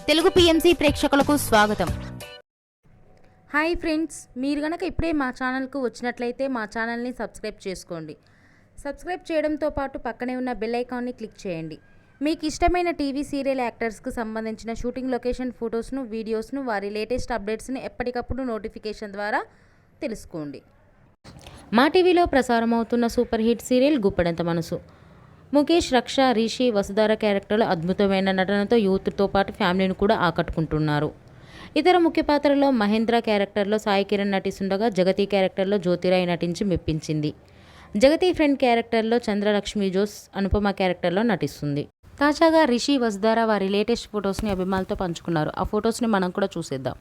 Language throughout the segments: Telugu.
తెలుగు పిఎంసి ప్రేక్షకులకు స్వాగతం. హాయ్ ఫ్రెండ్స్, మీరు గనక ఇప్పుడే మా ఛానల్కు వచ్చినట్లయితే మా ఛానల్ని సబ్స్క్రైబ్ చేసుకోండి. సబ్స్క్రైబ్ చేయడంతో పాటు పక్కనే ఉన్న బెల్ ఐకాన్ని క్లిక్ చేయండి. మీకు ఇష్టమైన టీవీ సీరియల్ యాక్టర్స్కు సంబంధించిన షూటింగ్ లొకేషన్ ఫొటోస్ను, వీడియోస్ను, వారి లేటెస్ట్ అప్డేట్స్ని ఎప్పటికప్పుడు నోటిఫికేషన్ ద్వారా తెలుసుకోండి. మా టీవీలో ప్రసారం అవుతున్న సూపర్ హిట్ సీరియల్ గుప్పెడంత మనసు. ముఖేష్, రక్ష, రిషి, వసుధార క్యారెక్టర్లు అద్భుతమైన నటనతో యూత్తో పాటు ఫ్యామిలీని కూడా ఆకట్టుకుంటున్నారు. ఇతర ముఖ్య పాత్రలో మహేంద్ర క్యారెక్టర్లో సాయి కిరణ్ నటిస్తుండగా, జగతి క్యారెక్టర్లో జ్యోతిరాయ్ నటించి మెప్పించింది. జగతి ఫ్రెండ్ క్యారెక్టర్లో చంద్రలక్ష్మి జోస్ అనుపమ క్యారెక్టర్లో నటిస్తుంది. తాజాగా రిషి, వసుధార వారి లేటెస్ట్ ఫొటోస్ని అభిమానులతో పంచుకున్నారు. ఆ ఫొటోస్ని మనం కూడా చూసేద్దాం.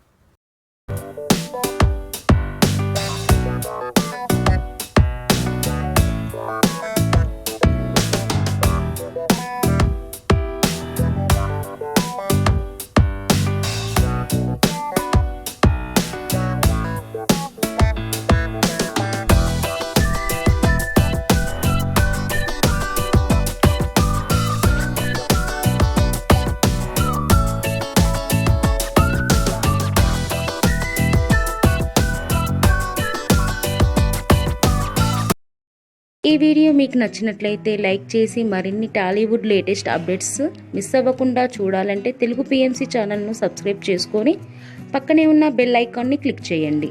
ఈ వీడియో మీకు నచ్చినట్లయితే లైక్ చేసి మరిన్ని టాలీవుడ్ లేటెస్ట్ అప్డేట్స్ మిస్ అవ్వకుండా చూడాలంటే తెలుగు పిఎంసి ఛానల్ను సబ్స్క్రైబ్ చేసుకొని పక్కనే ఉన్న బెల్ ఐకాన్ని క్లిక్ చేయండి.